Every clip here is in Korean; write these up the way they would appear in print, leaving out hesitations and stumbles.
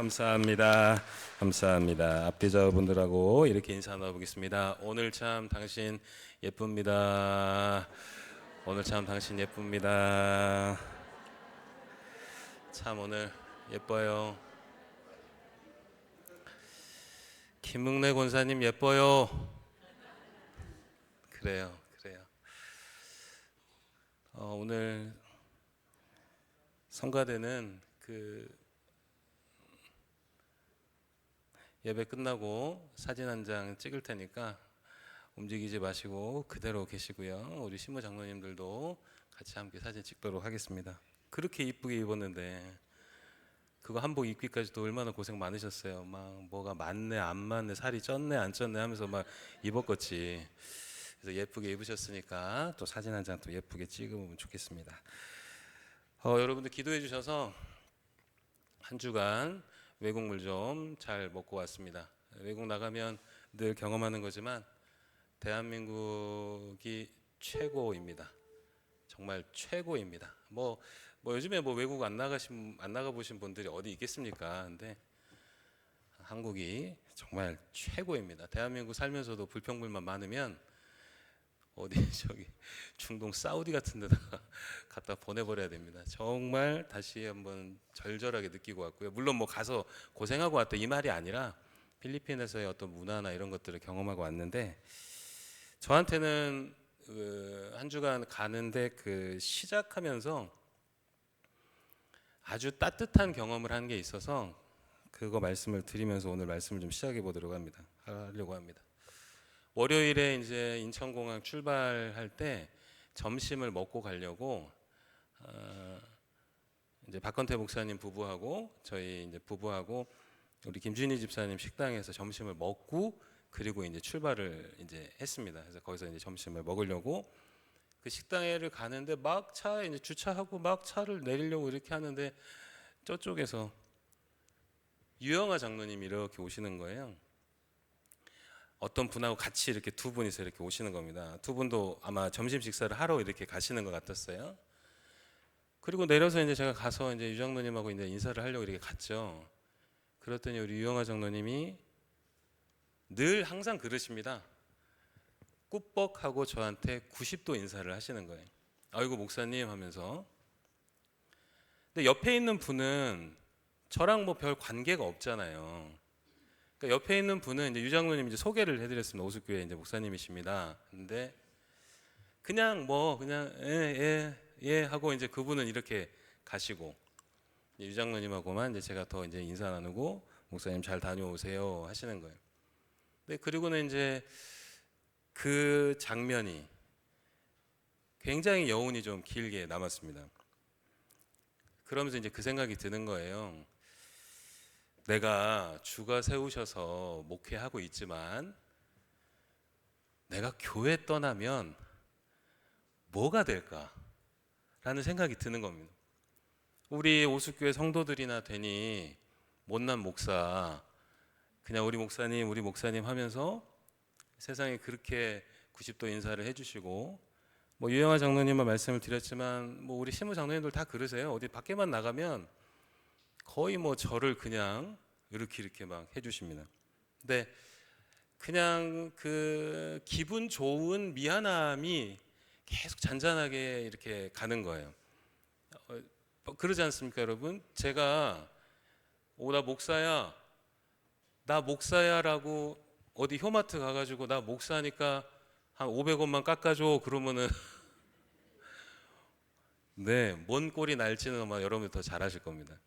감사합니다. 감사합니다. 앞뒤자분들하고 이렇게 인사 나눠보겠습니다. 오늘 참 당신 예쁩니다. 오늘 참 당신 예쁩니다. 참 오늘 예뻐요. 김묵래 권사님 예뻐요. 그래요. 오늘 성가대는 예배 끝나고 사진 한 장 찍을 테니까 움직이지 마시고 그대로 계시고요. 우리 신부 장로님들도 같이 함께 사진 찍도록 하겠습니다. 그렇게 이쁘게 입었는데 그거 한복 입기까지도 얼마나 고생 많으셨어요. 막 뭐가 맞네 안 맞네 살이 쪘네 안 쪘네 하면서 막 입었겠지. 그래서 예쁘게 입으셨으니까 또 사진 한 장 또 예쁘게 찍으면 좋겠습니다. 여러분들 기도해 주셔서 한 주간 외국물 좀 잘 먹고 왔습니다. 외국 나가면 늘 경험하는 거지만 대한민국이 최고입니다. 정말 최고입니다. 뭐 요즘에 뭐 외국 안 나가 보신 분들이 어디 있겠습니까? 근데 한국이 정말 최고입니다. 대한민국 살면서도 불평불만 많으면 어디 저기 중동 사우디 같은 데다가 갖다 보내버려야 됩니다. 정말 다시 한번 절절하게 느끼고 왔고요. 물론 뭐 가서 고생하고 왔다 이 말이 아니라 필리핀에서의 어떤 문화나 이런 것들을 경험하고 왔는데 저한테는 한 주간 가는데 시작하면서 아주 따뜻한 경험을 한 게 있어서 그거 말씀을 드리면서 오늘 말씀을 좀 시작해 보도록 하려고 합니다. 월요일에 이제 인천공항 출발할 때 점심을 먹고 가려고 이제 박건태 목사님 부부하고 저희 이제 부부하고 우리 김준희 집사님 식당에서 점심을 먹고 그리고 이제 출발을 이제 했습니다. 그래서 거기서 이제 점심을 먹으려고 그 식당에를 가는데 막 차에 이제 주차하고 막 차를 내리려고 이렇게 하는데 저쪽에서 유영아 장로님이 이렇게 오시는 거예요. 어떤 분하고 같이 이렇게 두 분이서 이렇게 오시는 겁니다. 두 분도 아마 점심 식사를 하러 이렇게 가시는 것 같았어요. 그리고 내려서 이제 제가 가서 이제 유 장로님하고 이제 인사를 하려고 이렇게 갔죠. 그랬더니 우리 유영아 장로님이 늘 항상 그러십니다. 꾸벅하고 저한테 90도 인사를 하시는 거예요. 아이고 목사님 하면서. 근데 옆에 있는 분은 저랑 뭐 별 관계가 없잖아요. 그러니까 옆에 있는 분은 이제 유 장로님 이제 소개를 해드렸습니다. 오숙교회 이제 목사님이십니다. 근데 그냥 예 하고 이제 그분은 이렇게 가시고 유 장로님하고만 이제 제가 더 이제 인사 나누고 목사님 잘 다녀오세요 하시는 거예요. 근데 그리고는 이제 그 장면이 굉장히 여운이 좀 길게 남았습니다. 그러면서 이제 그 생각이 드는 거예요. 내가 주가 세우셔서 목회하고 있지만 내가 교회 떠나면 뭐가 될까? 라는 생각이 드는 겁니다. 우리 오숙교회 성도들이나 되니 못난 목사 그냥 우리 목사님 하면서 세상에 그렇게 90도 인사를 해주시고 뭐 유영아 장로님만 말씀을 드렸지만 뭐 우리 신부 장로님들 다 그러세요. 어디 밖에만 나가면 거의 뭐 저를 그냥 이렇게 막 해주십니다. 근데 그냥 그 기분 좋은 미안함이 계속 잔잔하게 이렇게 가는 거예요. 그러지 않습니까, 여러분? 제가 나 목사야라고 어디 효마트 가가지고 나 목사니까 한 500원만 깎아줘 그러면은 네, 뭔 꼴이 날지는 아마 여러분이 더 잘하실 겁니다.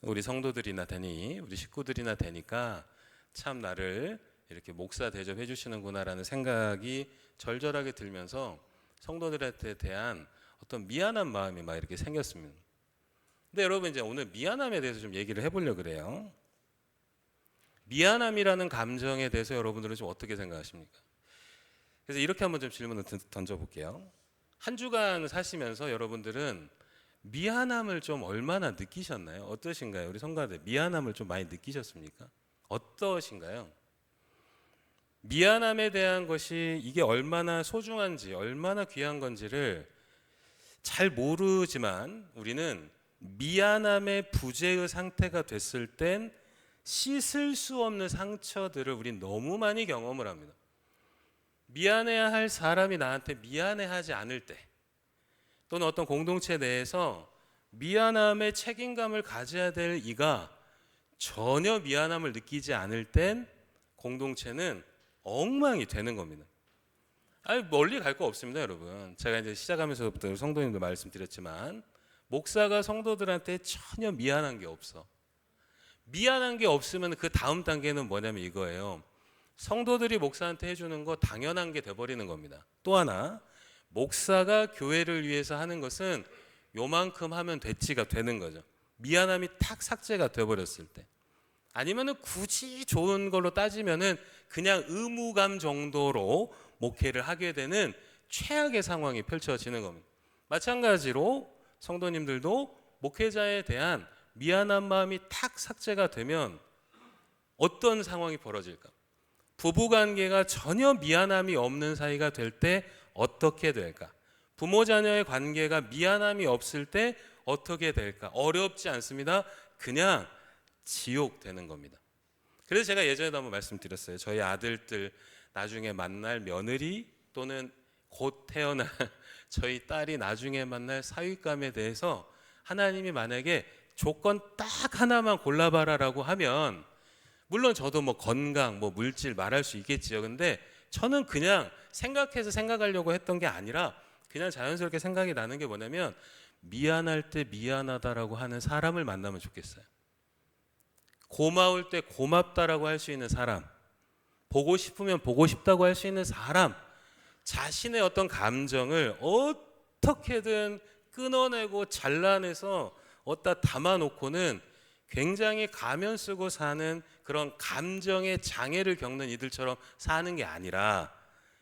우리 성도들이나 되니 우리 식구들이나 되니까 참 나를 이렇게 목사 대접해 주시는구나라는 생각이 절절하게 들면서 성도들한테 대한 어떤 미안한 마음이 막 이렇게 생겼습니다. 근데 여러분 이제 오늘 미안함에 대해서 좀 얘기를 해보려고 그래요. 미안함이라는 감정에 대해서 여러분들은 좀 어떻게 생각하십니까? 그래서 이렇게 한번 좀 질문을 던져볼게요. 한 주간 사시면서 여러분들은 미안함을 좀 얼마나 느끼셨나요? 어떠신가요? 우리 성가대 미안함을 좀 많이 느끼셨습니까? 어떠신가요? 미안함에 대한 것이 이게 얼마나 소중한지 얼마나 귀한 건지를 잘 모르지만 우리는 미안함의 부재의 상태가 됐을 땐 씻을 수 없는 상처들을 우린 너무 많이 경험을 합니다. 미안해야 할 사람이 나한테 미안해하지 않을 때, 또는 어떤 공동체 내에서 미안함의 책임감을 가져야 될 이가 전혀 미안함을 느끼지 않을 땐 공동체는 엉망이 되는 겁니다. 아니, 멀리 갈 거 없습니다, 여러분. 제가 이제 시작하면서부터 성도님들 말씀드렸지만, 목사가 성도들한테 전혀 미안한 게 없어. 미안한 게 없으면 그 다음 단계는 뭐냐면 이거예요. 성도들이 목사한테 해주는 거 당연한 게 돼버리는 겁니다. 또 하나, 목사가 교회를 위해서 하는 것은 요만큼 하면 됐지가 되는 거죠. 미안함이 탁 삭제가 돼버렸을 때. 아니면은 굳이 좋은 걸로 따지면은 그냥 의무감 정도로 목회를 하게 되는 최악의 상황이 펼쳐지는 겁니다. 마찬가지로 성도님들도 목회자에 대한 미안한 마음이 탁 삭제가 되면 어떤 상황이 벌어질까? 부부관계가 전혀 미안함이 없는 사이가 될 때 어떻게 될까? 부모 자녀의 관계가 미안함이 없을 때 어떻게 될까? 어렵지 않습니다. 그냥 지옥 되는 겁니다. 그래서 제가 예전에도 한번 말씀드렸어요. 저희 아들들 나중에 만날 며느리 또는 곧 태어날 저희 딸이 나중에 만날 사윗감에 대해서 하나님이 만약에 조건 딱 하나만 골라봐라라고 하면, 물론 저도 뭐 건강, 뭐 물질 말할 수 있겠지요. 근데 저는 그냥 생각해서 생각하려고 했던 게 아니라 그냥 자연스럽게 생각이 나는 게 뭐냐면, 미안할 때 미안하다라고 하는 사람을 만나면 좋겠어요. 고마울 때 고맙다라고 할 수 있는 사람, 보고 싶으면 보고 싶다고 할 수 있는 사람, 자신의 어떤 감정을 어떻게든 끊어내고 잘라내서 어디다 담아놓고는 굉장히 가면 쓰고 사는 그런 감정의 장애를 겪는 이들처럼 사는 게 아니라,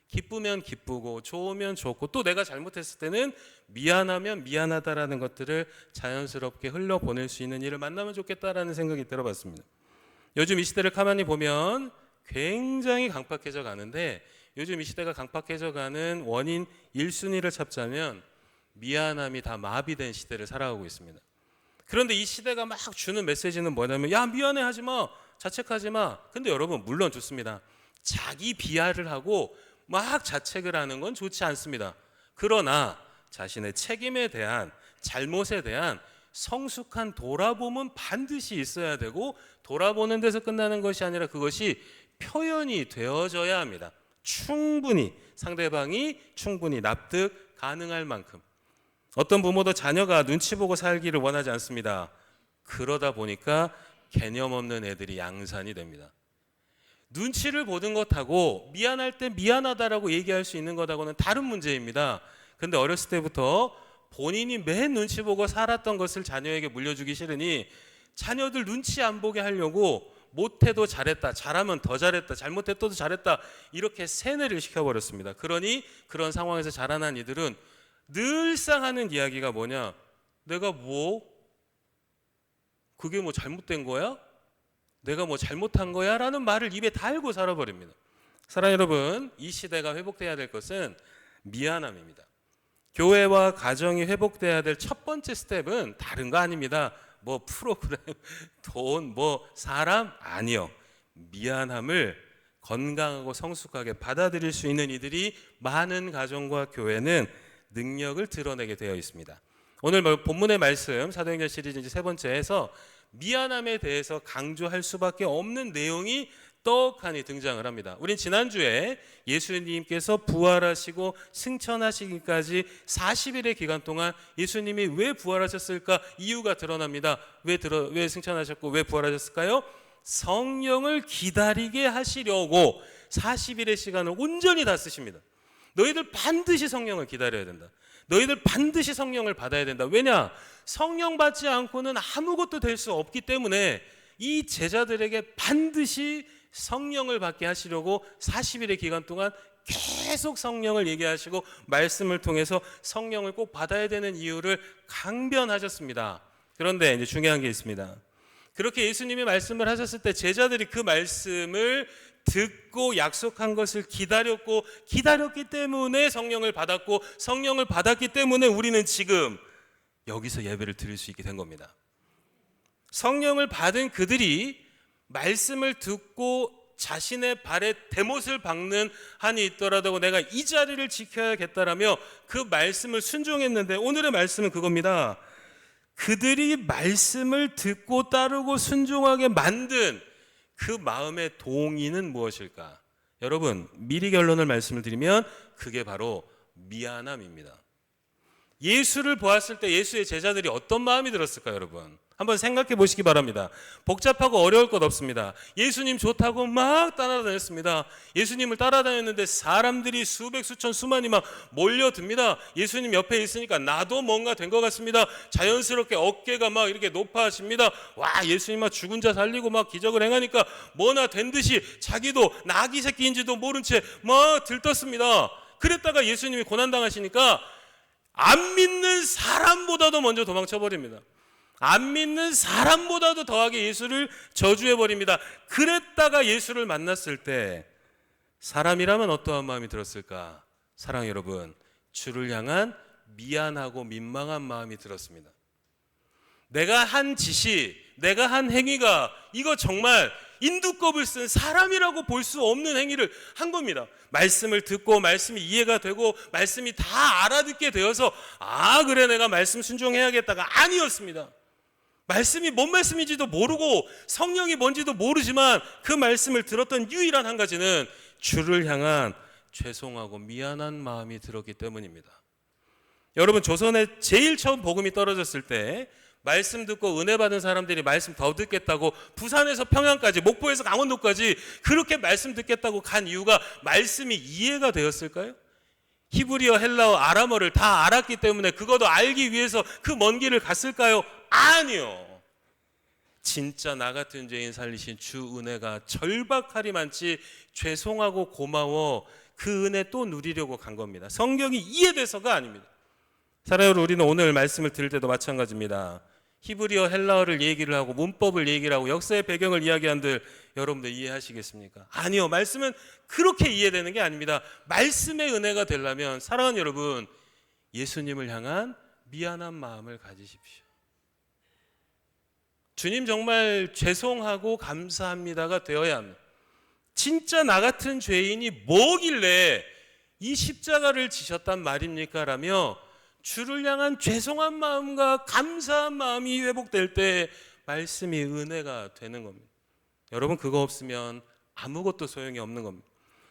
기쁘면 기쁘고 좋으면 좋고 또 내가 잘못했을 때는 미안하면 미안하다라는 것들을 자연스럽게 흘려보낼 수 있는 일을 만나면 좋겠다라는 생각이 들어봤습니다. 요즘 이 시대를 가만히 보면 굉장히 강팍해져 가는데, 요즘 이 시대가 강팍해져 가는 원인 1순위를 찾자면 미안함이 다 마비된 시대를 살아가고 있습니다. 그런데 이 시대가 막 주는 메시지는 뭐냐면, 야, 미안해 하지 마, 자책하지 마. 근데 여러분, 물론 좋습니다. 자기 비하를 하고 막 자책을 하는 건 좋지 않습니다. 그러나 자신의 책임에 대한, 잘못에 대한 성숙한 돌아봄은 반드시 있어야 되고, 돌아보는 데서 끝나는 것이 아니라 그것이 표현이 되어져야 합니다. 충분히 상대방이 충분히 납득 가능할 만큼. 어떤 부모도 자녀가 눈치 보고 살기를 원하지 않습니다. 그러다 보니까 개념 없는 애들이 양산이 됩니다. 눈치를 보는 것하고 미안할 때 미안하다라고 얘기할 수 있는 것하고는 다른 문제입니다. 근데 어렸을 때부터 본인이 맨 눈치 보고 살았던 것을 자녀에게 물려주기 싫으니 자녀들 눈치 안 보게 하려고 못해도 잘했다, 잘하면 더 잘했다, 잘못해도 잘했다, 이렇게 세뇌를 시켜버렸습니다. 그러니 그런 상황에서 자라난 이들은 늘상 하는 이야기가 뭐냐? 내가 뭐? 그게 뭐 잘못된 거야? 내가 뭐 잘못한 거야? 라는 말을 입에 달고 살아버립니다. 사랑하는 여러분, 이 시대가 회복돼야 될 것은 미안함입니다. 교회와 가정이 회복돼야 될 첫 번째 스텝은 다른 거 아닙니다. 뭐 프로그램, 돈, 뭐 사람? 아니요. 미안함을 건강하고 성숙하게 받아들일 수 있는 이들이 많은 가정과 교회는 능력을 드러내게 되어 있습니다. 오늘 본문의 말씀, 사도행전 시리즈 이제 세 번째에서 미안함에 대해서 강조할 수밖에 없는 내용이 떡하니 등장을 합니다. 우린 지난주에 예수님께서 부활하시고 승천하시기까지 40일의 기간 동안 예수님이 왜 부활하셨을까? 이유가 드러납니다. 왜 승천하셨고 왜 부활하셨을까요? 성령을 기다리게 하시려고 40일의 시간을 온전히 다 쓰십니다. 너희들 반드시 성령을 기다려야 된다. 너희들 반드시 성령을 받아야 된다. 왜냐? 성령 받지 않고는 아무것도 될 수 없기 때문에 이 제자들에게 반드시 성령을 받게 하시려고 40일의 기간 동안 계속 성령을 얘기하시고 말씀을 통해서 성령을 꼭 받아야 되는 이유를 강변하셨습니다. 그런데 이제 중요한 게 있습니다. 그렇게 예수님이 말씀을 하셨을 때 제자들이 그 말씀을 듣고 약속한 것을 기다렸기 때문에 성령을 받았고, 성령을 받았기 때문에 우리는 지금 여기서 예배를 드릴 수 있게 된 겁니다. 성령을 받은 그들이 말씀을 듣고 자신의 발에 대못을 박는 한이 있더라도 내가 이 자리를 지켜야겠다라며 그 말씀을 순종했는데, 오늘의 말씀은 그겁니다. 그들이 말씀을 듣고 따르고 순종하게 만든 그 마음의 동의는 무엇일까? 여러분, 미리 결론을 말씀을 드리면 그게 바로 미안함입니다. 예수를 보았을 때 예수의 제자들이 어떤 마음이 들었을까요, 여러분? 한번 생각해 보시기 바랍니다. 복잡하고 어려울 것 없습니다. 예수님 좋다고 막 따라다녔습니다. 예수님을 따라다녔는데 사람들이 수백 수천 수만이 막 몰려듭니다. 예수님 옆에 있으니까 나도 뭔가 된 것 같습니다. 자연스럽게 어깨가 막 이렇게 높아집니다. 와, 예수님 막 죽은 자 살리고 막 기적을 행하니까 뭐나 된 듯이 자기도 나귀 새끼인지도 모른 채 막 들떴습니다. 그랬다가 예수님이 고난당하시니까 안 믿는 사람보다도 먼저 도망쳐 버립니다. 안 믿는 사람보다도 더하게 예수를 저주해 버립니다. 그랬다가 예수를 만났을 때 사람이라면 어떠한 마음이 들었을까? 사랑 여러분, 주를 향한 미안하고 민망한 마음이 들었습니다. 내가 한 짓이, 내가 한 행위가 이거 정말 인두껍을 쓴 사람이라고 볼 수 없는 행위를 한 겁니다. 말씀을 듣고 말씀이 이해가 되고 말씀이 다 알아듣게 되어서 그래 내가 말씀 순종해야겠다가 아니었습니다. 말씀이 뭔 말씀인지도 모르고 성령이 뭔지도 모르지만 그 말씀을 들었던 유일한 한 가지는 주를 향한 죄송하고 미안한 마음이 들었기 때문입니다. 여러분, 조선에 제일 처음 복음이 떨어졌을 때 말씀 듣고 은혜 받은 사람들이 말씀 더 듣겠다고 부산에서 평양까지, 목포에서 강원도까지 그렇게 말씀 듣겠다고 간 이유가 말씀이 이해가 되었을까요? 히브리어, 헬라어, 아람어를 다 알았기 때문에 그것도 알기 위해서 그 먼 길을 갔을까요? 아니요. 진짜 나 같은 죄인 살리신 주 은혜가 절박하리만치 죄송하고 고마워 그 은혜 또 누리려고 간 겁니다. 성경이 이해돼서가 아닙니다. 사랑하는 여러분, 우리는 오늘 말씀을 들을 때도 마찬가지입니다. 히브리어, 헬라어를 얘기를 하고 문법을 얘기를 하고 역사의 배경을 이야기한들 여러분들 이해하시겠습니까? 아니요. 말씀은 그렇게 이해되는 게 아닙니다. 말씀의 은혜가 되려면 사랑하는 여러분, 예수님을 향한 미안한 마음을 가지십시오. 주님 정말 죄송하고 감사합니다가 되어야 합니다. 진짜 나 같은 죄인이 뭐길래 이 십자가를 지셨단 말입니까? 라며 주를 향한 죄송한 마음과 감사한 마음이 회복될 때 말씀이 은혜가 되는 겁니다. 여러분, 그거 없으면 아무것도 소용이 없는 겁니다.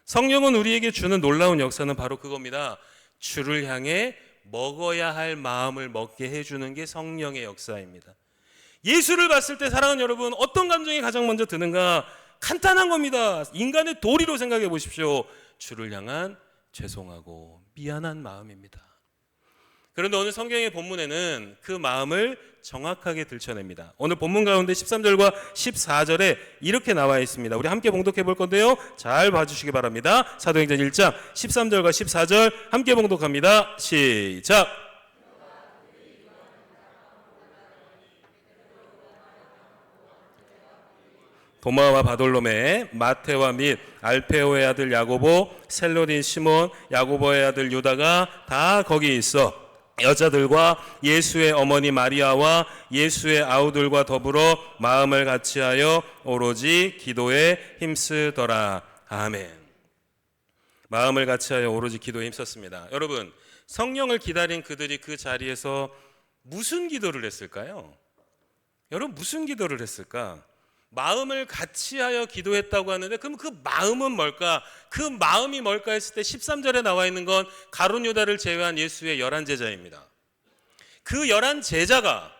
성령은 우리에게 주는 놀라운 역사는 바로 그겁니다. 주를 향해 먹어야 할 마음을 먹게 해주는 게 성령의 역사입니다. 예수를 봤을 때 사랑하는 여러분, 어떤 감정이 가장 먼저 드는가? 간단한 겁니다. 인간의 도리로 생각해 보십시오. 주를 향한 죄송하고 미안한 마음입니다. 그런데 오늘 성경의 본문에는 그 마음을 정확하게 들춰냅니다. 오늘 본문 가운데 13절과 14절에 이렇게 나와 있습니다. 우리 함께 봉독해 볼 건데요, 잘 봐주시기 바랍니다. 사도행전 1장 13절과 14절 함께 봉독합니다. 시작. 도마와 바돌로메, 마테와 및 알페오의 아들 야고보, 셀로딘 시몬, 야고보의 아들 유다가 다 거기 있어 여자들과 예수의 어머니 마리아와 예수의 아우들과 더불어 마음을 같이하여 오로지 기도에 힘쓰더라. 아멘. 마음을 같이하여 오로지 기도에 힘썼습니다. 여러분, 성령을 기다린 그들이 그 자리에서 무슨 기도를 했을까요? 여러분, 무슨 기도를 했을까? 마음을 같이하여 기도했다고 하는데 그럼 그 마음은 뭘까? 그 마음이 뭘까 했을 때 13절에 나와 있는 건 가룟 유다를 제외한 예수의 11제자입니다. 그 11제자가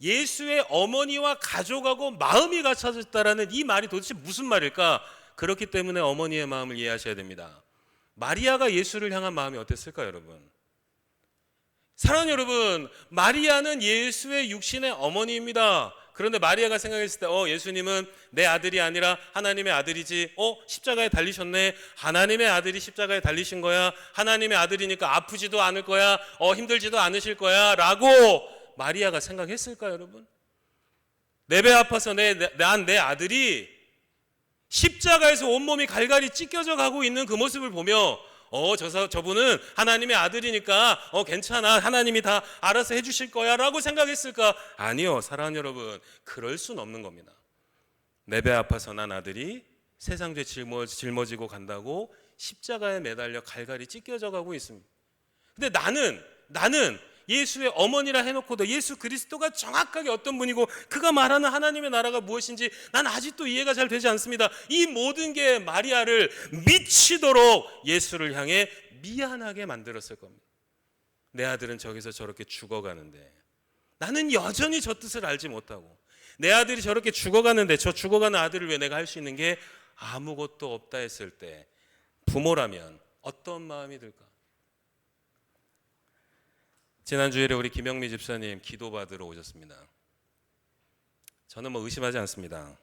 예수의 어머니와 가족하고 마음이 같아졌다라는 이 말이 도대체 무슨 말일까? 그렇기 때문에 어머니의 마음을 이해하셔야 됩니다. 마리아가 예수를 향한 마음이 어땠을까요, 여러분? 사랑하는 여러분, 마리아는 예수의 육신의 어머니입니다. 그런데 마리아가 생각했을 때 예수님은 내 아들이 아니라 하나님의 아들이지. 십자가에 달리셨네. 하나님의 아들이 십자가에 달리신 거야. 하나님의 아들이니까 아프지도 않을 거야. 힘들지도 않으실 거야 라고 마리아가 생각했을까요, 여러분? 내 배 아파서 내 아들이 십자가에서 온몸이 갈갈이 찢겨져 가고 있는 그 모습을 보며 저분은 하나님의 아들이니까 괜찮아, 하나님이 다 알아서 해주실 거야 라고 생각했을까? 아니요, 사랑하는 여러분, 그럴 순 없는 겁니다. 내 배 아파서 난 아들이 세상 죄 짊어지고 간다고 십자가에 매달려 갈갈이 찢겨져 가고 있습니다. 근데 나는 예수의 어머니라 해놓고도 예수 그리스도가 정확하게 어떤 분이고 그가 말하는 하나님의 나라가 무엇인지 난 아직도 이해가 잘 되지 않습니다. 이 모든 게 마리아를 미치도록 예수를 향해 미안하게 만들었을 겁니다. 내 아들은 저기서 저렇게 죽어가는데 나는 여전히 저 뜻을 알지 못하고, 내 아들이 저렇게 죽어가는데 저 죽어가는 아들을 왜 내가 할 수 있는 게 아무것도 없다 했을 때 부모라면 어떤 마음이 들까? 지난 주일에 우리 김영미 집사님 기도받으러 오셨습니다. 저는 의심하지 않습니다.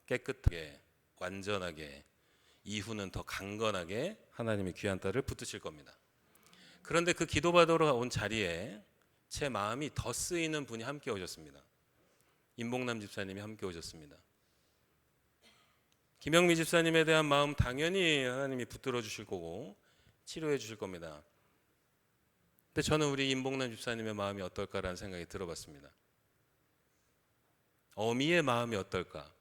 깨끗하게, 완전하게, 이후는 더 강건하게 하나님의 귀한 딸을 붙드실 겁니다. 그런데 그 기도받으러 온 자리에 제 마음이 더 쓰이는 분이 함께 오셨습니다. 임봉남 집사님이 함께 오셨습니다. 김영미 집사님에 대한 마음 당연히 하나님이 붙들어 주실 거고 치료해 주실 겁니다. 근데 저는 우리 임봉남 집사님의 마음이 어떨까라는 생각이 들어봤습니다. 어미의 마음이 어떨까?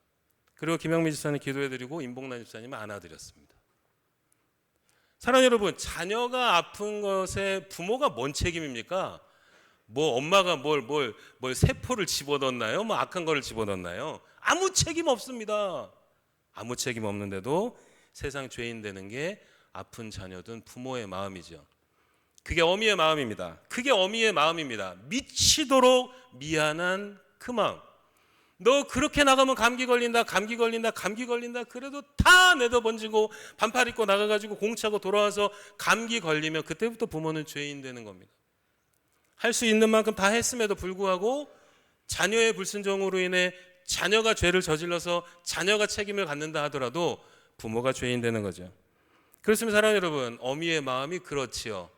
그리고 김영미 집사님 기도해드리고 임봉남 집사님은 안아드렸습니다. 사랑하는 여러분, 자녀가 아픈 것에 부모가 뭔 책임입니까? 엄마가 뭘 세포를 집어넣나요? 악한 거를 집어넣나요? 아무 책임 없습니다. 아무 책임 없는데도 세상 죄인 되는 게 아픈 자녀든 부모의 마음이죠. 그게 어미의 마음입니다. 그게 어미의 마음입니다. 미치도록 미안한 그 마음. 너 그렇게 나가면 감기 걸린다 그래도 다 내다번지고 반팔 입고 나가가지고 공차고 돌아와서 감기 걸리면 그때부터 부모는 죄인 되는 겁니다. 할 수 있는 만큼 다 했음에도 불구하고 자녀의 불순종으로 인해 자녀가 죄를 저질러서 자녀가 책임을 갖는다 하더라도 부모가 죄인 되는 거죠. 그렇습니다. 사랑하는 여러분, 어미의 마음이 그렇지요.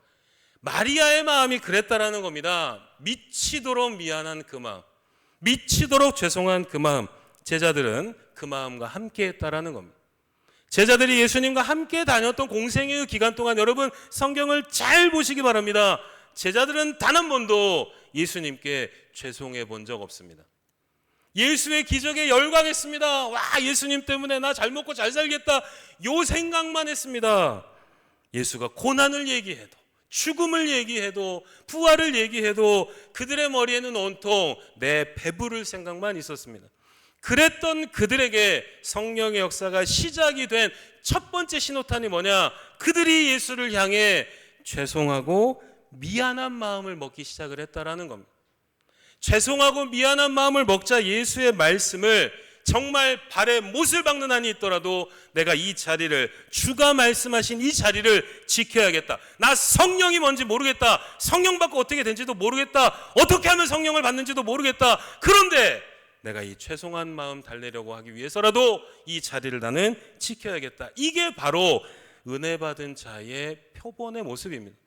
마리아의 마음이 그랬다라는 겁니다. 미치도록 미안한 그 마음, 미치도록 죄송한 그 마음. 제자들은 그 마음과 함께 했다라는 겁니다. 제자들이 예수님과 함께 다녔던 공생의 기간 동안 여러분 성경을 잘 보시기 바랍니다. 제자들은 단 한 번도 예수님께 죄송해 본 적 없습니다. 예수의 기적에 열광했습니다. 와, 예수님 때문에 나 잘 먹고 잘 살겠다, 요 생각만 했습니다. 예수가 고난을 얘기해도, 죽음을 얘기해도, 부활을 얘기해도 그들의 머리에는 온통 내 배부를 생각만 있었습니다. 그랬던 그들에게 성령의 역사가 시작이 된 첫 번째 신호탄이 뭐냐? 그들이 예수를 향해 죄송하고 미안한 마음을 먹기 시작을 했다라는 겁니다. 죄송하고 미안한 마음을 먹자 예수의 말씀을 정말 발에 못을 박는 한이 있더라도 내가 이 자리를, 주가 말씀하신 이 자리를 지켜야겠다. 나 성령이 뭔지 모르겠다. 성령 받고 어떻게 된지도 모르겠다. 어떻게 하면 성령을 받는지도 모르겠다. 그런데 내가 이 죄송한 마음 달래려고 하기 위해서라도 이 자리를 나는 지켜야겠다. 이게 바로 은혜 받은 자의 표본의 모습입니다.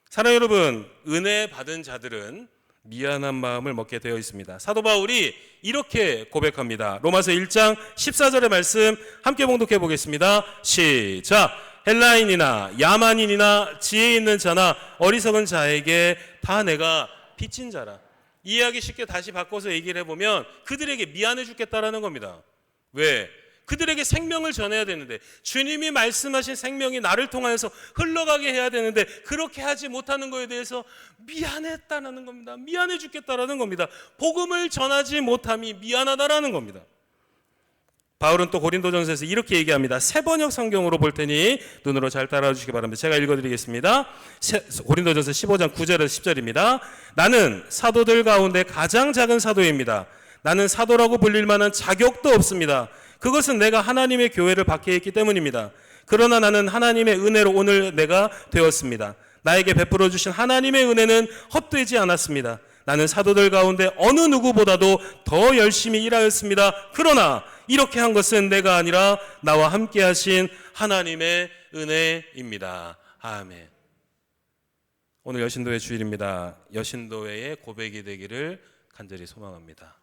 사랑하는 여러분, 은혜 받은 자들은 미안한 마음을 먹게 되어 있습니다. 사도 바울이 이렇게 고백합니다. 로마서 1장 14절의 말씀 함께 봉독해 보겠습니다. 시작. 헬라인이나 야만인이나 지혜 있는 자나 어리석은 자에게 다 내가 빚진 자라. 이해하기 쉽게 다시 바꿔서 얘기를 해보면 그들에게 미안해 주겠다라는 겁니다. 왜? 그들에게 생명을 전해야 되는데, 주님이 말씀하신 생명이 나를 통하여서 흘러가게 해야 되는데 그렇게 하지 못하는 것에 대해서 미안했다라는 겁니다. 미안해 죽겠다라는 겁니다. 복음을 전하지 못함이 미안하다라는 겁니다. 바울은 또 고린도전서에서 이렇게 얘기합니다. 새 번역 성경으로 볼 테니 눈으로 잘 따라와 주시기 바랍니다. 제가 읽어드리겠습니다. 고린도전서 15장 9절에서 10절입니다. 나는 사도들 가운데 가장 작은 사도입니다. 나는 사도라고 불릴 만한 자격도 없습니다. 그것은 내가 하나님의 교회를 박해했기 때문입니다. 그러나 나는 하나님의 은혜로 오늘 내가 되었습니다. 나에게 베풀어 주신 하나님의 은혜는 헛되지 않았습니다. 나는 사도들 가운데 어느 누구보다도 더 열심히 일하였습니다. 그러나 이렇게 한 것은 내가 아니라 나와 함께 하신 하나님의 은혜입니다. 아멘. 오늘 여신도회 주일입니다. 여신도회의 고백이 되기를 간절히 소망합니다.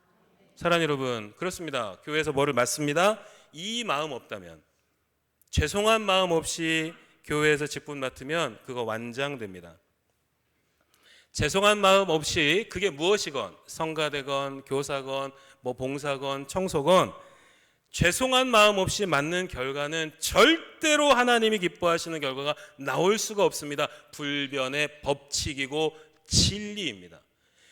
사랑하는 여러분, 그렇습니다. 교회에서 뭐를 맡습니다. 이 마음 없다면, 죄송한 마음 없이 교회에서 직분 맡으면 그거 완장됩니다. 죄송한 마음 없이 그게 무엇이건 성가대건 교사건 뭐 봉사건 청소건 죄송한 마음 없이 맡는 결과는 절대로 하나님이 기뻐하시는 결과가 나올 수가 없습니다. 불변의 법칙이고 진리입니다.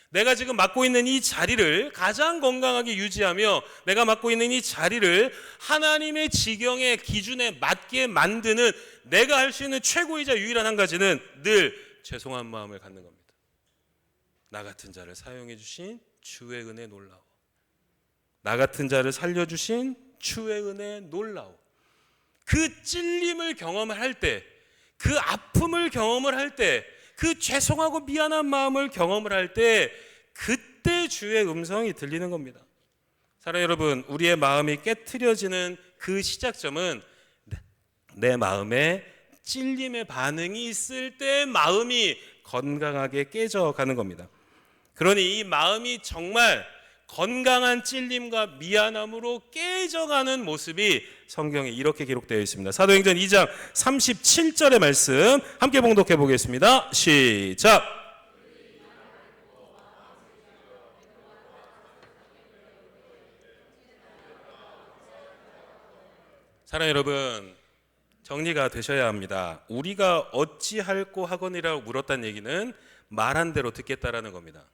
내가 지금 맡고 있는 이 자리를 가장 건강하게 유지하며 내가 맡고 있는 이 자리를 하나님의 지경의 기준에 맞게 만드는 내가 할 수 있는 최고이자 유일한 한 가지는 늘 죄송한 마음을 갖는 겁니다. 나 같은 자를 사용해 주신 주의 은혜 놀라워. 나 같은 자를 살려주신 주의 은혜 놀라워. 그 찔림을 경험을 할 때, 그 아픔을 경험을 할 때, 그 죄송하고 미안한 마음을 경험을 할 때 그때 주의 음성이 들리는 겁니다. 사랑하는 여러분, 우리의 마음이 깨트려지는 그 시작점은 내 마음에 찔림의 반응이 있을 때 마음이 건강하게 깨져가는 겁니다. 그러니 이 마음이 정말 건강한 찔림과 미안함으로 깨져가는 모습이 성경에 이렇게 기록되어 있습니다. 사도행전 2장 37절의 말씀 함께 봉독해 보겠습니다. 시작. 사랑하는 여러분, 정리가 되셔야 합니다. 우리가 어찌할꼬 하거니라고 물었다는 얘기는 말한 대로 듣겠다라는 겁니다.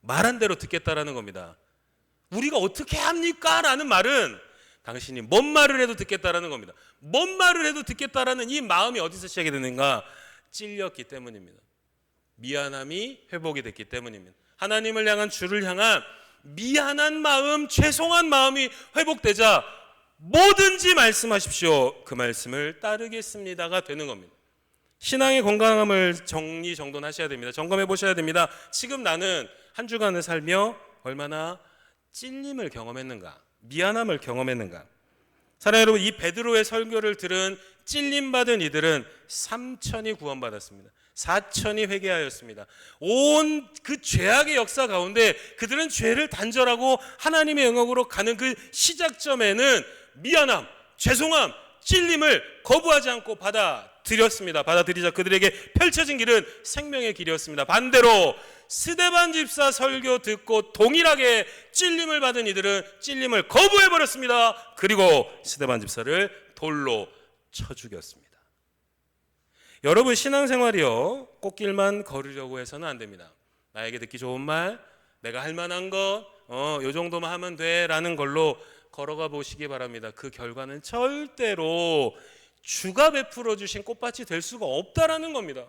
말한 대로 듣겠다라는 겁니다. 우리가 어떻게 합니까? 라는 말은 당신이 뭔 말을 해도 듣겠다라는 겁니다. 뭔 말을 해도 듣겠다라는 이 마음이 어디서 시작이 되는가? 찔렸기 때문입니다. 미안함이 회복이 됐기 때문입니다. 하나님을 향한 주를 향한 미안한 마음, 죄송한 마음이 회복되자 뭐든지 말씀하십시오. 그 말씀을 따르겠습니다가 되는 겁니다. 신앙의 건강함을 정리정돈하셔야 됩니다. 점검해 보셔야 됩니다. 지금 나는 한 주간을 살며 얼마나 찔림을 경험했는가, 미안함을 경험했는가. 사랑하는 여러분, 이 베드로의 설교를 들은 찔림받은 이들은 3천이 구원받았습니다. 4천이 회개하였습니다. 온 그 죄악의 역사 가운데 그들은 죄를 단절하고 하나님의 영역으로 가는 그 시작점에는 미안함, 죄송함, 찔림을 거부하지 않고 받아들였습니다. 받아들이자 그들에게 펼쳐진 길은 생명의 길이었습니다. 반대로 스데반 집사 설교 듣고 동일하게 찔림을 받은 이들은 찔림을 거부해버렸습니다. 그리고 스데반 집사를 돌로 쳐 죽였습니다. 여러분, 신앙생활이요, 꽃길만 걸으려고 해서는 안 됩니다. 나에게 듣기 좋은 말, 내가 할 만한 것, 요 정도만 하면 돼 라는 걸로 걸어가 보시기 바랍니다. 그 결과는 절대로 주가 베풀어 주신 꽃밭이 될 수가 없다라는 겁니다.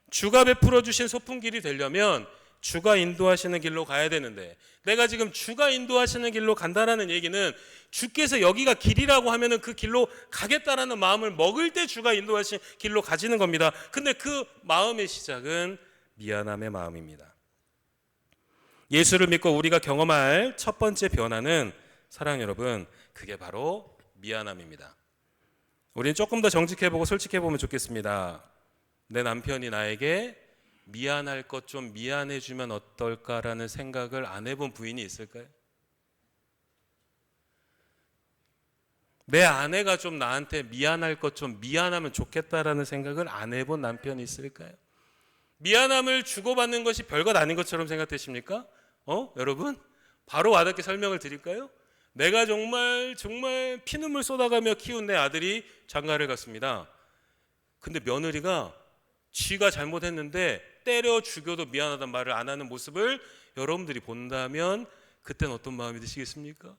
주가 베풀어 주신 소풍길이 되려면 주가 인도하시는 길로 가야 되는데, 내가 지금 주가 인도하시는 길로 간다라는 얘기는 주께서 여기가 길이라고 하면은 그 길로 가겠다라는 마음을 먹을 때 주가 인도하신 길로 가지는 겁니다. 근데 그 마음의 시작은 미안함의 마음입니다. 예수를 믿고 우리가 경험할 첫 번째 변화는, 사랑하는 여러분, 그게 바로 미안함입니다. 우리는 조금 더 정직해보고 솔직해보면 좋겠습니다. 내 남편이 나에게 미안할 것 좀 미안해주면 어떨까라는 생각을 안 해본 부인이 있을까요? 내 아내가 좀 나한테 미안할 것 좀 미안하면 좋겠다라는 생각을 안 해본 남편이 있을까요? 미안함을 주고받는 것이 별것 아닌 것처럼 생각되십니까? 여러분, 바로 와닿게 설명을 드릴까요? 내가 정말 피눈물 쏟아가며 키운 내 아들이 장가를 갔습니다. 근데 며느리가 쥐가 잘못했는데 때려 죽여도 미안하단 말을 안 하는 모습을 여러분들이 본다면 그땐 어떤 마음이 드시겠습니까?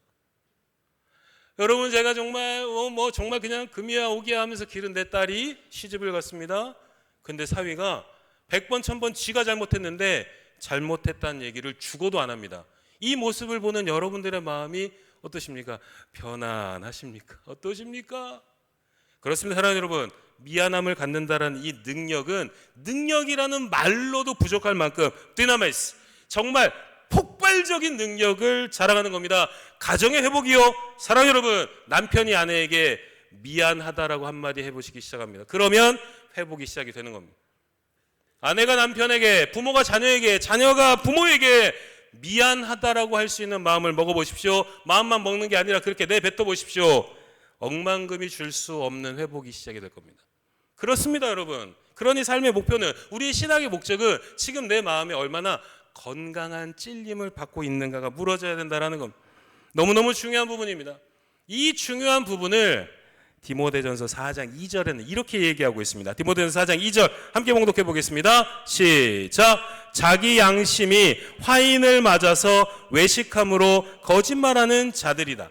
여러분, 제가 정말 정말 그냥 금이야 오기야 하면서 기른 내 딸이 시집을 갔습니다. 근데 사위가 100번 1000번 쥐가 잘못했는데 잘못했다는 얘기를 죽어도 안 합니다. 이 모습을 보는 여러분들의 마음이 어떠십니까? 편안하십니까? 어떠십니까? 그렇습니다. 사랑하는 여러분, 미안함을 갖는다라는 이 능력은 능력이라는 말로도 부족할 만큼 디나미스, 정말 폭발적인 능력을 자랑하는 겁니다. 가정의 회복이요, 사랑하는 여러분, 남편이 아내에게 미안하다라고 한마디 해보시기 시작합니다. 그러면 회복이 시작이 되는 겁니다. 아내가 남편에게, 부모가 자녀에게, 자녀가 부모에게 미안하다라고 할 수 있는 마음을 먹어보십시오. 마음만 먹는 게 아니라 그렇게 내뱉어 보십시오. 억만금이 줄 수 없는 회복이 시작이 될 겁니다. 그렇습니다, 여러분. 그러니 삶의 목표는, 우리의 신학의 목적은 지금 내 마음에 얼마나 건강한 찔림을 받고 있는가가 물어져야 된다는 겁니다. 너무너무 중요한 부분입니다. 이 중요한 부분을 디모데전서 4장 2절에는 이렇게 얘기하고 있습니다. 디모데전서 4장 2절 함께 봉독해 보겠습니다. 시작. 자기 양심이 화인을 맞아서 외식함으로 거짓말하는 자들이다.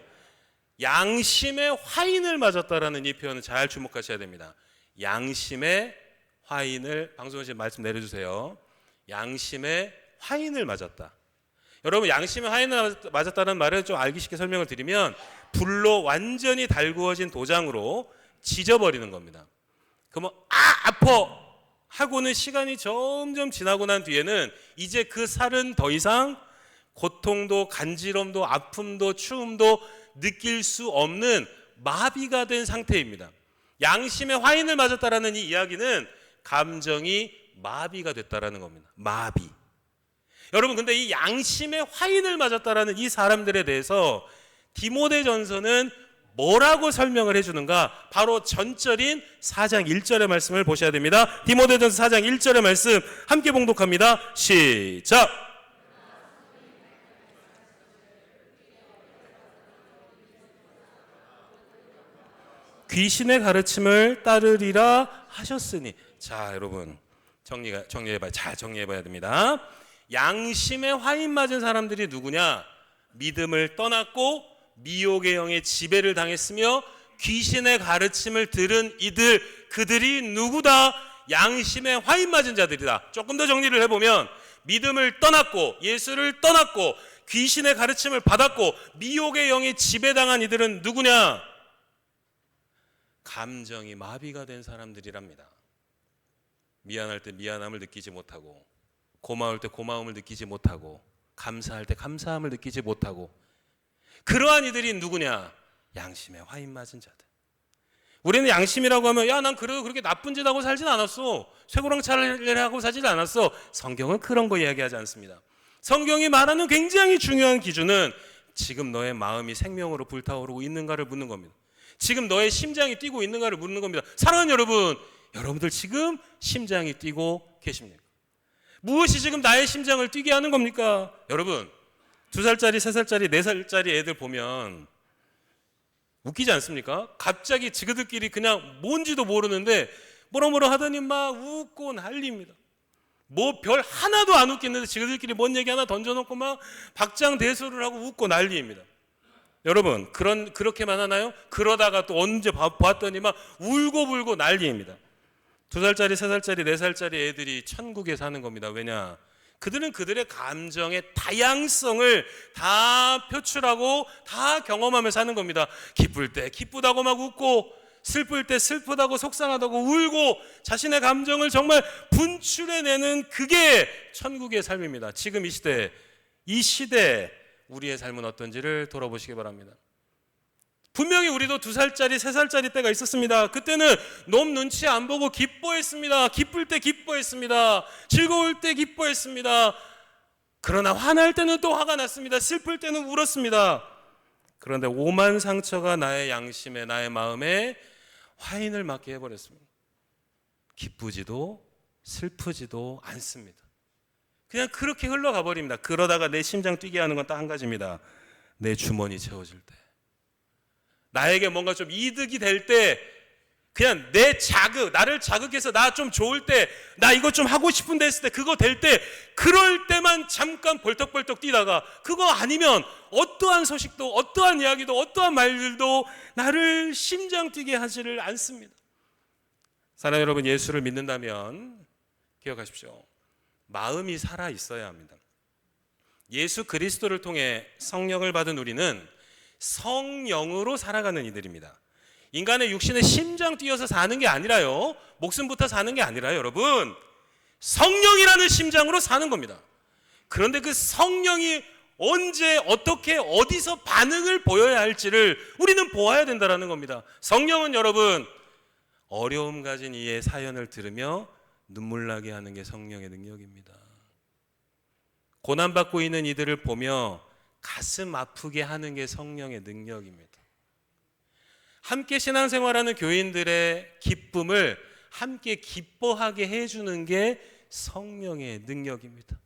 양심에 화인을 맞았다라는 이 표현은 잘 주목하셔야 됩니다. 양심에 화인을, 방송원 씨 말씀 내려주세요. 양심에 화인을 맞았다. 여러분, 양심에 화인을 맞았다는 말을 좀 알기 쉽게 설명을 드리면 불로 완전히 달구어진 도장으로 지져버리는 겁니다. 그러면 아파 하고는 시간이 점점 지나고 난 뒤에는 이제 그 살은 더 이상 고통도 간지럼도 아픔도 추움도 느낄 수 없는 마비가 된 상태입니다. 양심에 화인을 맞았다라는 이 이야기는 감정이 마비가 됐다라는 겁니다. 마비. 여러분, 근데 이 양심에 화인을 맞았다라는 이 사람들에 대해서 디모데전서는 뭐라고 설명을 해주는가? 바로 전절인 4장 1절의 말씀을 보셔야 됩니다. 디모데전서 4장 1절의 말씀 함께 봉독합니다. 시작. 귀신의 가르침을 따르리라 하셨으니. 자, 여러분, 잘 정리해봐야 됩니다. 양심에 화인 맞은 사람들이 누구냐? 믿음을 떠났고 미혹의 영의 지배를 당했으며 귀신의 가르침을 들은 이들, 그들이 누구다? 양심에 화인 맞은 자들이다. 조금 더 정리를 해보면 믿음을 떠났고 예수를 떠났고 귀신의 가르침을 받았고 미혹의 영의 지배당한 이들은 누구냐? 감정이 마비가 된 사람들이랍니다. 미안할 때 미안함을 느끼지 못하고, 고마울 때 고마움을 느끼지 못하고, 감사할 때 감사함을 느끼지 못하고, 그러한 이들이 누구냐? 양심에 화인 맞은 자들. 우리는 양심이라고 하면 야, 난 그래도 그렇게 나쁜 짓 하고 살진 않았어, 쇠고랑차를 하고 살진 않았어. 성경은 그런 거 이야기하지 않습니다. 성경이 말하는 굉장히 중요한 기준은 지금 너의 마음이 생명으로 불타오르고 있는가를 묻는 겁니다. 지금 너의 심장이 뛰고 있는가를 묻는 겁니다. 사랑하는 여러분, 여러분들 지금 심장이 뛰고 계십니까? 무엇이 지금 나의 심장을 뛰게 하는 겁니까? 여러분, 2살짜리, 3살짜리, 4살짜리 애들 보면 웃기지 않습니까? 갑자기 지그들끼리 그냥 뭔지도 모르는데 뭐라 하더니 막 웃고 난리입니다. 뭐 별 하나도 안 웃겠는데 지그들끼리 뭔 얘기 하나 던져놓고 막 박장대소를 하고 웃고 난리입니다. 여러분, 그렇게만 하나요? 그러다가 또 언제 봤더니 막 울고불고 난리입니다. 2살짜리, 3살짜리, 4살짜리 애들이 천국에 사는 겁니다. 왜냐? 그들은 그들의 감정의 다양성을 다 표출하고 다 경험하며 사는 겁니다. 기쁠 때 기쁘다고 막 웃고, 슬플 때 슬프다고 속상하다고 울고, 자신의 감정을 정말 분출해내는 그게 천국의 삶입니다. 지금 이 시대 우리의 삶은 어떤지를 돌아보시기 바랍니다. 분명히 우리도 2살짜리, 3살짜리 때가 있었습니다. 그때는 놈 눈치 안 보고 기뻐했습니다. 기쁠 때 기뻐했습니다. 즐거울 때 기뻐했습니다. 그러나 화날 때는 또 화가 났습니다. 슬플 때는 울었습니다. 그런데 오만 상처가 나의 양심에, 나의 마음에 화인을 맞게 해버렸습니다. 기쁘지도 슬프지도 않습니다. 그냥 그렇게 흘러가 버립니다. 그러다가 내 심장 뛰게 하는 건 딱 한 가지입니다. 내 주머니 채워질 때, 나에게 뭔가 좀 이득이 될 때, 그냥 나를 자극해서 나 좀 좋을 때, 나 이거 좀 하고 싶은데 했을 때, 그거 될 때, 그럴 때만 잠깐 벌떡벌떡 뛰다가, 그거 아니면 어떠한 소식도, 어떠한 이야기도, 어떠한 말들도 나를 심장 뛰게 하지를 않습니다. 사랑하는 여러분, 예수를 믿는다면 기억하십시오. 마음이 살아 있어야 합니다. 예수 그리스도를 통해 성령을 받은 우리는 성령으로 살아가는 이들입니다. 인간의 육신의 심장 뛰어서 사는 게 아니라요, 목숨부터 사는 게 아니라요, 여러분, 성령이라는 심장으로 사는 겁니다. 그런데 그 성령이 언제, 어떻게, 어디서 반응을 보여야 할지를 우리는 보아야 된다는 겁니다. 성령은 여러분, 어려움 가진 이의 사연을 들으며 눈물 나게 하는 게 성령의 능력입니다. 고난받고 있는 이들을 보며 가슴 아프게 하는 게 성령의 능력입니다. 함께 신앙생활하는 교인들의 기쁨을 함께 기뻐하게 해주는 게 성령의 능력입니다.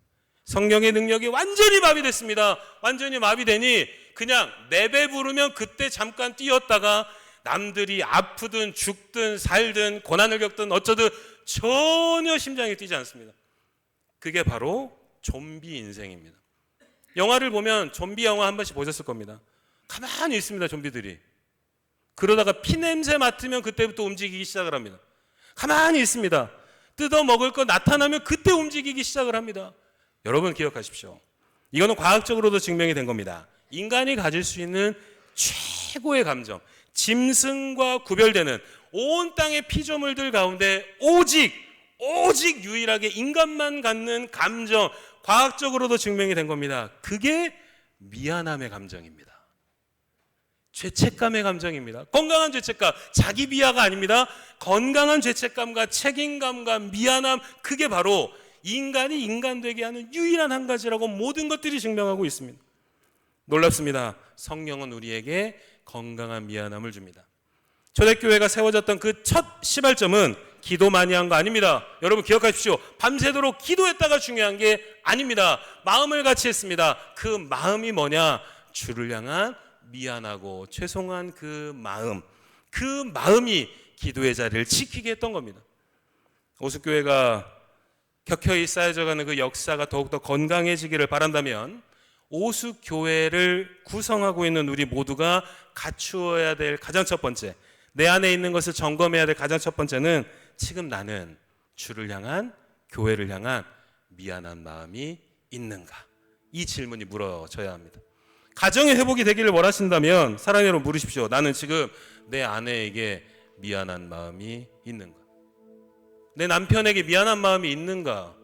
성령의 능력이 완전히 마비됐습니다. 완전히 마비되니 그냥 내배 부르면 그때 잠깐 뛰었다가 남들이 아프든 죽든 살든 고난을 겪든 어쩌든 전혀 심장이 뛰지 않습니다. 그게 바로 좀비 인생입니다. 영화를 보면 좀비 영화 한 번씩 보셨을 겁니다. 가만히 있습니다, 좀비들이. 그러다가 피냄새 맡으면 그때부터 움직이기 시작을 합니다. 가만히 있습니다. 뜯어 먹을 거 나타나면 그때 움직이기 시작을 합니다. 여러분 기억하십시오. 이거는 과학적으로도 증명이 된 겁니다. 인간이 가질 수 있는 최고의 감정, 짐승과 구별되는 온 땅의 피조물들 가운데 오직 유일하게 인간만 갖는 감정, 과학적으로도 증명이 된 겁니다. 그게 미안함의 감정입니다. 죄책감의 감정입니다. 건강한 죄책감, 자기 비하가 아닙니다. 건강한 죄책감과 책임감과 미안함, 그게 바로 인간이 인간 되게 하는 유일한 한 가지라고 모든 것들이 증명하고 있습니다. 놀랍습니다. 성령은 우리에게 건강한 미안함을 줍니다. 초대교회가 세워졌던 그 첫 시발점은 기도 많이 한 거 아닙니다. 여러분 기억하십시오. 밤새도록 기도했다가 중요한 게 아닙니다. 마음을 같이 했습니다. 그 마음이 뭐냐? 주를 향한 미안하고 죄송한 그 마음이 기도의 자리를 지키게 했던 겁니다. 오수교회가 켜켜이 쌓여져가는 그 역사가 더욱더 건강해지기를 바란다면 오수교회를 구성하고 있는 우리 모두가 갖추어야 될 가장 첫 번째, 내 안에 있는 것을 점검해야 될 가장 첫 번째는 지금 나는 주를 향한, 교회를 향한 미안한 마음이 있는가? 이 질문이 물어져야 합니다. 가정의 회복이 되기를 원하신다면 사랑하는 여러분 물으십시오. 나는 지금 내 아내에게 미안한 마음이 있는가? 내 남편에게 미안한 마음이 있는가?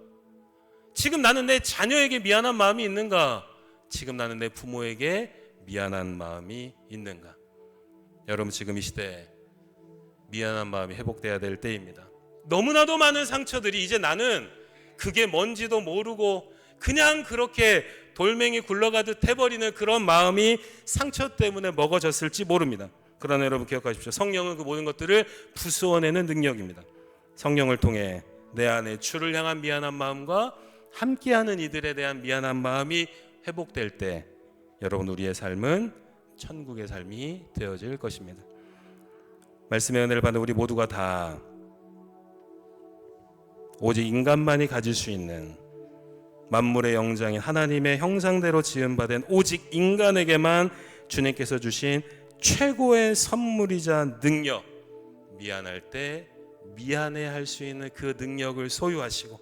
지금 나는 내 자녀에게 미안한 마음이 있는가? 지금 나는 내 부모에게 미안한 마음이 있는가? 여러분 지금 이 시대에 미안한 마음이 회복돼야 될 때입니다. 너무나도 많은 상처들이 이제 나는 그게 뭔지도 모르고 그냥 그렇게 돌멩이 굴러가듯 해버리는 그런 마음이 상처 때문에 먹어졌을지 모릅니다. 그러나 여러분 기억하십시오. 성령은 그 모든 것들을 부수어내는 능력입니다. 성령을 통해 내 안에 주를 향한 미안한 마음과 함께하는 이들에 대한 미안한 마음이 회복될 때 여러분 우리의 삶은 천국의 삶이 되어질 것입니다. 말씀의 은혜를 받는 우리 모두가 다 오직 인간만이 가질 수 있는 만물의 영장인 하나님의 형상대로 지음받은 오직 인간에게만 주님께서 주신 최고의 선물이자 능력, 미안할 때 미안해할 수 있는 그 능력을 소유하시고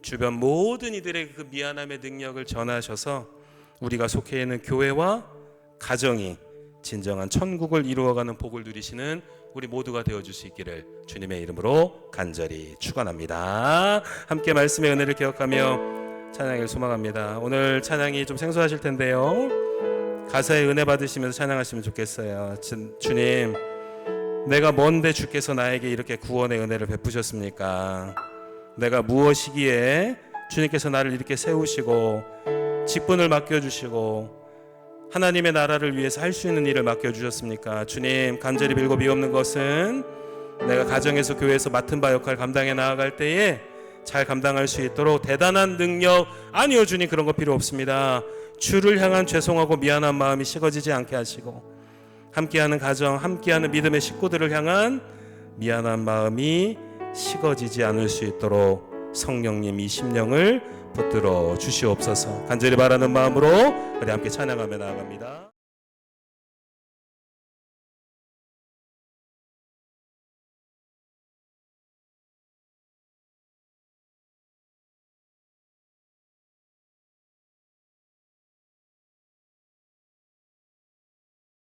주변 모든 이들에게 그 미안함의 능력을 전하셔서 우리가 속해 있는 교회와 가정이 진정한 천국을 이루어가는 복을 누리시는 우리 모두가 되어줄 수 있기를 주님의 이름으로 간절히 축원합니다. 함께 말씀의 은혜를 기억하며 찬양을 소망합니다. 오늘 찬양이 좀 생소하실 텐데요, 가사의 은혜 받으시면서 찬양하시면 좋겠어요. 주님, 내가 뭔데 주께서 나에게 이렇게 구원의 은혜를 베푸셨습니까? 내가 무엇이기에 주님께서 나를 이렇게 세우시고 직분을 맡겨주시고 하나님의 나라를 위해서 할 수 있는 일을 맡겨주셨습니까? 주님, 간절히 빌고 비옵는 것은 내가 가정에서 교회에서 맡은 바 역할 감당해 나아갈 때에 잘 감당할 수 있도록 대단한 능력, 아니요 주님, 그런 거 필요 없습니다. 주를 향한 죄송하고 미안한 마음이 식어지지 않게 하시고 함께하는 가정, 함께하는 믿음의 식구들을 향한 미안한 마음이 식어지지 않을 수 있도록 성령님 이 심령을 붙들어 주시옵소서. 간절히 바라는 마음으로 우리 함께 찬양하며 나아갑니다.